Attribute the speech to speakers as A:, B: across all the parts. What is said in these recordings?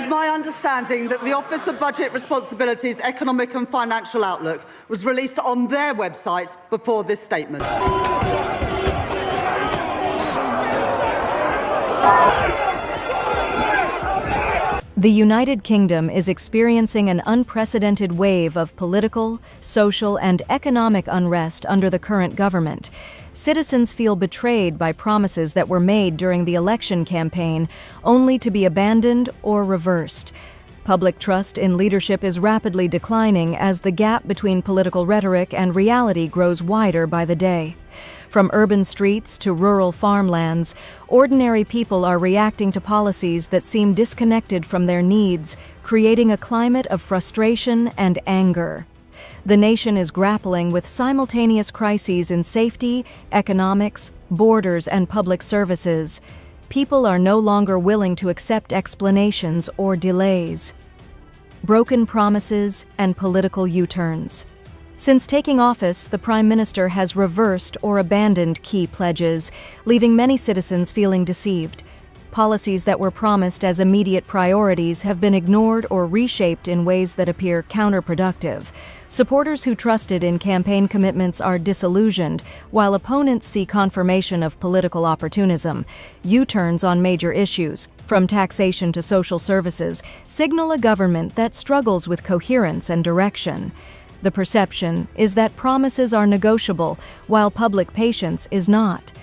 A: It's my understanding that the Office of Budget Responsibility's Economic and Financial Outlook was released on their website before this statement.
B: The United Kingdom is experiencing an unprecedented wave of political, social, and economic unrest under the current government. Citizens feel betrayed by promises that were made during the election campaign, only to be abandoned or reversed. Public trust in leadership is rapidly declining as the gap between political rhetoric and reality grows wider by the day. From urban streets to rural farmlands, ordinary people are reacting to policies that seem disconnected from their needs, creating a climate of frustration and anger. The nation is grappling with simultaneous crises in safety, economics, borders, and public services. People are no longer willing to accept explanations or delays. Broken promises and political U-turns. Since taking office, the Prime Minister has reversed or abandoned key pledges, leaving many citizens feeling deceived. Policies that were promised as immediate priorities have been ignored or reshaped in ways that appear counterproductive. Supporters who trusted in campaign commitments are disillusioned, while opponents see confirmation of political opportunism. U-turns on major issues, from taxation to social services, signal a government that struggles with coherence and direction. The perception is that promises are negotiable, while public patience is not.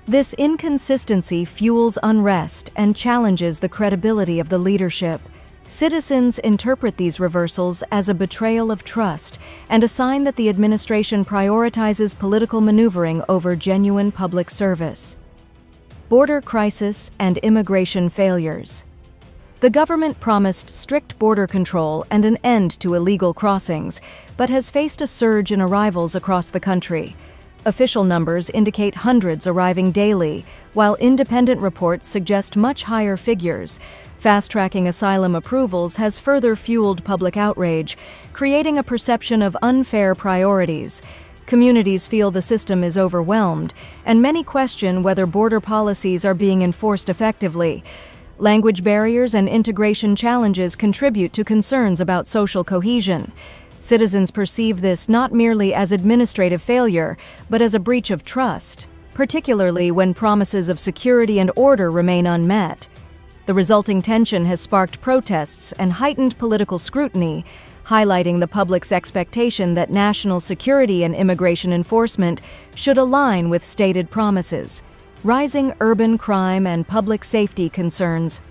B: This inconsistency fuels unrest and challenges the credibility of the leadership. Citizens interpret these reversals as a betrayal of trust and a sign that the administration prioritizes political maneuvering over genuine public service. Border crisis and immigration failures. The government promised strict border control and an end to illegal crossings, but has faced a surge in arrivals across the country. Official numbers indicate hundreds arriving daily, while independent reports suggest much higher figures. Fast-tracking asylum approvals has further fueled public outrage, creating a perception of unfair priorities. Communities feel the system is overwhelmed, and many question whether border policies are being enforced effectively. Language barriers and integration challenges contribute to concerns about social cohesion. Citizens perceive this not merely as administrative failure, but as a breach of trust, particularly when promises of security and order remain unmet. The resulting tension has sparked protests and heightened political scrutiny, highlighting the public's expectation that national security and immigration enforcement should align with stated promises. Rising urban crime and public safety concerns.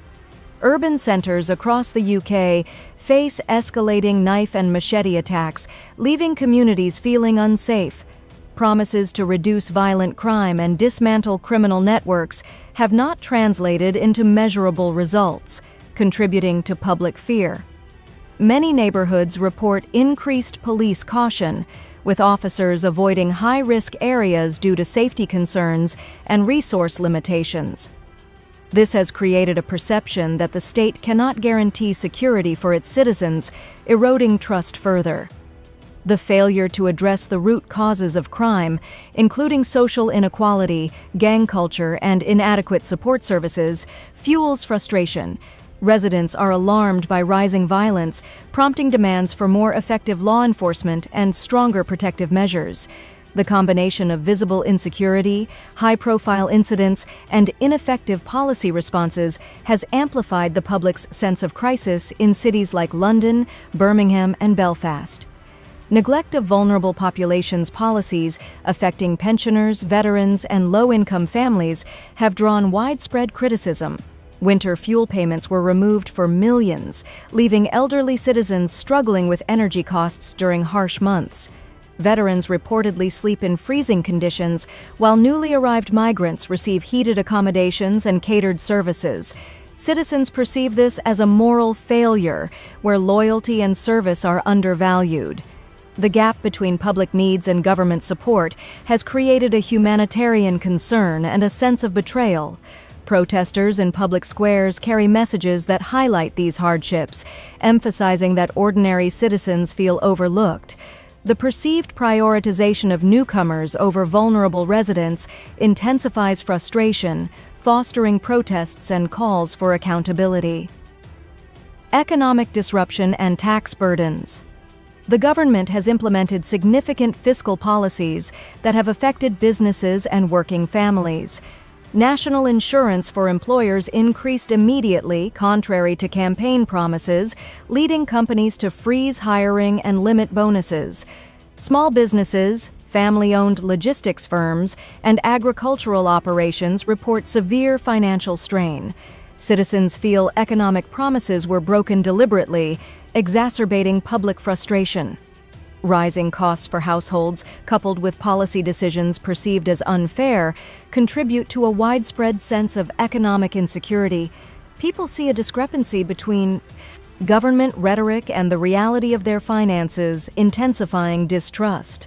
B: Urban centers across the UK face escalating knife and machete attacks, leaving communities feeling unsafe. Promises to reduce violent crime and dismantle criminal networks have not translated into measurable results, contributing to public fear. Many neighborhoods report increased police caution, with officers avoiding high-risk areas due to safety concerns and resource limitations. This has created a perception that the state cannot guarantee security for its citizens, eroding trust further. The failure to address the root causes of crime, including social inequality, gang culture, and inadequate support services, fuels frustration. Residents are alarmed by rising violence, prompting demands for more effective law enforcement and stronger protective measures. The combination of visible insecurity, high-profile incidents, and ineffective policy responses has amplified the public's sense of crisis in cities like London, Birmingham, and Belfast. Neglect of vulnerable populations policies affecting pensioners, veterans, and low-income families have drawn widespread criticism. Winter fuel payments were removed for millions, leaving elderly citizens struggling with energy costs during harsh months. Veterans reportedly sleep in freezing conditions, while newly arrived migrants receive heated accommodations and catered services. Citizens perceive this as a moral failure, where loyalty and service are undervalued. The gap between public needs and government support has created a humanitarian concern and a sense of betrayal. Protesters in public squares carry messages that highlight these hardships, emphasizing that ordinary citizens feel overlooked. The perceived prioritization of newcomers over vulnerable residents intensifies frustration, fostering protests and calls for accountability. Economic disruption and tax burdens. The government has implemented significant fiscal policies that have affected businesses and working families. National insurance for employers increased immediately, contrary to campaign promises, leading companies to freeze hiring and limit bonuses. Small businesses, family-owned logistics firms, and agricultural operations report severe financial strain. Citizens feel economic promises were broken deliberately, exacerbating public frustration. Rising costs for households, coupled with policy decisions perceived as unfair, contribute to a widespread sense of economic insecurity. People see a discrepancy between government rhetoric and the reality of their finances, intensifying distrust.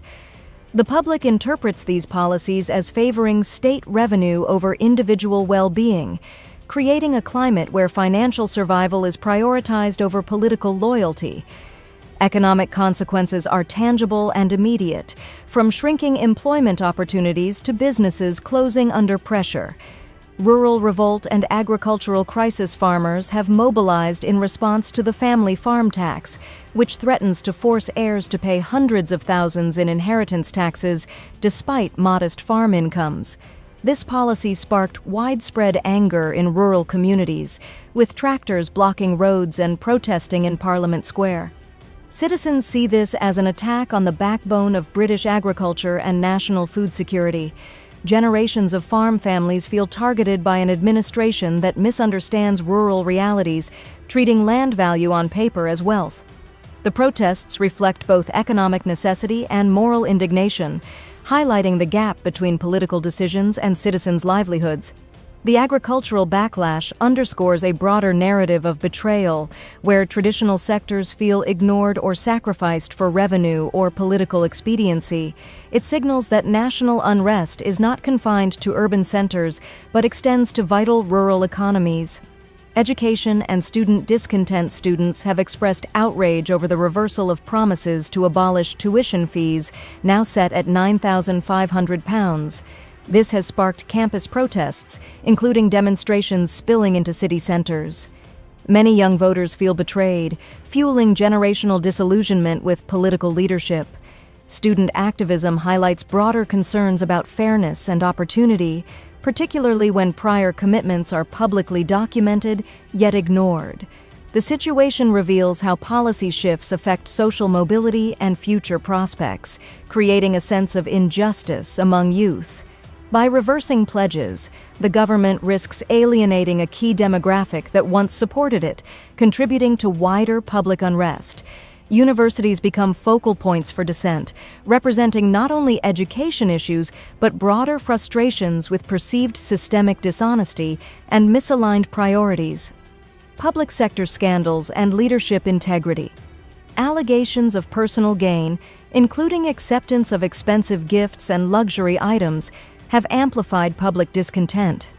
B: The public interprets these policies as favoring state revenue over individual well-being, creating a climate where financial survival is prioritized over political loyalty. Economic consequences are tangible and immediate, from shrinking employment opportunities to businesses closing under pressure. Rural revolt and agricultural crisis farmers have mobilized in response to the family farm tax, which threatens to force heirs to pay hundreds of thousands in inheritance taxes despite modest farm incomes. This policy sparked widespread anger in rural communities, with tractors blocking roads and protesting in Parliament Square. Citizens see this as an attack on the backbone of British agriculture and national food security. Generations of farm families feel targeted by an administration that misunderstands rural realities, treating land value on paper as wealth. The protests reflect both economic necessity and moral indignation, highlighting the gap between political decisions and citizens' livelihoods. The agricultural backlash underscores a broader narrative of betrayal, where traditional sectors feel ignored or sacrificed for revenue or political expediency. It signals that national unrest is not confined to urban centers, but extends to vital rural economies. Education and student discontent students have expressed outrage over the reversal of promises to abolish tuition fees, now set at £9,500. This has sparked campus protests, including demonstrations spilling into city centers. Many young voters feel betrayed, fueling generational disillusionment with political leadership. Student activism highlights broader concerns about fairness and opportunity, particularly when prior commitments are publicly documented yet ignored. The situation reveals how policy shifts affect social mobility and future prospects, creating a sense of injustice among youth. By reversing pledges, the government risks alienating a key demographic that once supported it, contributing to wider public unrest. Universities become focal points for dissent, representing not only education issues, but broader frustrations with perceived systemic dishonesty and misaligned priorities. Public sector scandals and leadership integrity. Allegations of personal gain, including acceptance of expensive gifts and luxury items, have amplified public discontent.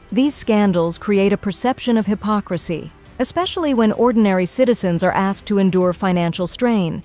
B: These scandals create a perception of hypocrisy, especially when ordinary citizens are asked to endure financial strain.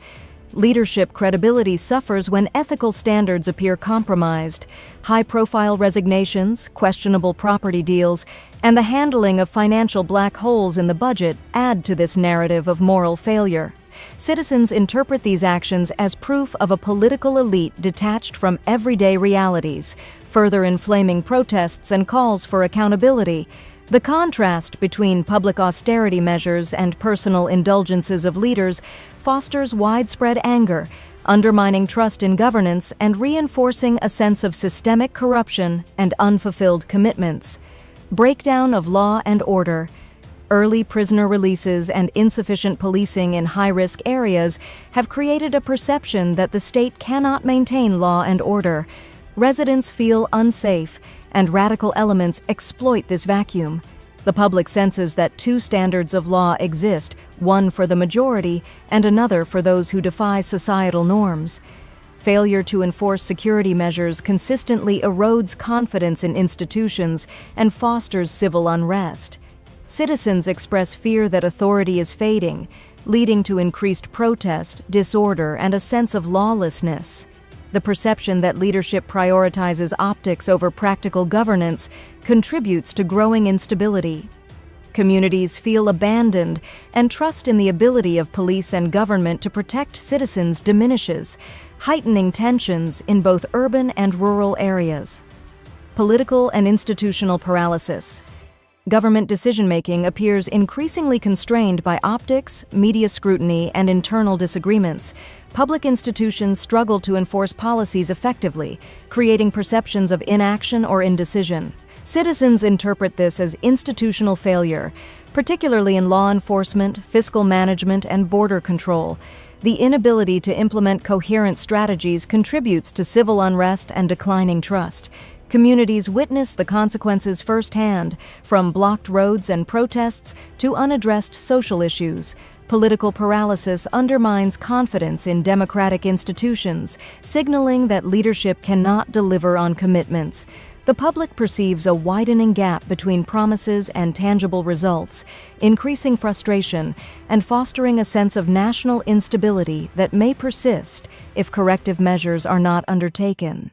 B: Leadership credibility suffers when ethical standards appear compromised. High-profile resignations, questionable property deals, and the handling of financial black holes in the budget add to this narrative of moral failure. Citizens interpret these actions as proof of a political elite detached from everyday realities, further inflaming protests and calls for accountability. The contrast between public austerity measures and personal indulgences of leaders fosters widespread anger, undermining trust in governance and reinforcing a sense of systemic corruption and unfulfilled commitments. Breakdown of law and order. Early prisoner releases and insufficient policing in high-risk areas have created a perception that the state cannot maintain law and order. Residents feel unsafe, and radical elements exploit this vacuum. The public senses that two standards of law exist, one for the majority and another for those who defy societal norms. Failure to enforce security measures consistently erodes confidence in institutions and fosters civil unrest. Citizens express fear that authority is fading, leading to increased protest, disorder, and a sense of lawlessness. The perception that leadership prioritizes optics over practical governance contributes to growing instability. Communities feel abandoned, and trust in the ability of police and government to protect citizens diminishes, heightening tensions in both urban and rural areas. Political and institutional paralysis. Government decision-making appears increasingly constrained by optics, media scrutiny, and internal disagreements. Public institutions struggle to enforce policies effectively, creating perceptions of inaction or indecision. Citizens interpret this as institutional failure, particularly in law enforcement, fiscal management, and border control. The inability to implement coherent strategies contributes to civil unrest and declining trust. Communities witness the consequences firsthand, from blocked roads and protests to unaddressed social issues. Political paralysis undermines confidence in democratic institutions, signaling that leadership cannot deliver on commitments. The public perceives a widening gap between promises and tangible results, increasing frustration and fostering a sense of national instability that may persist if corrective measures are not undertaken.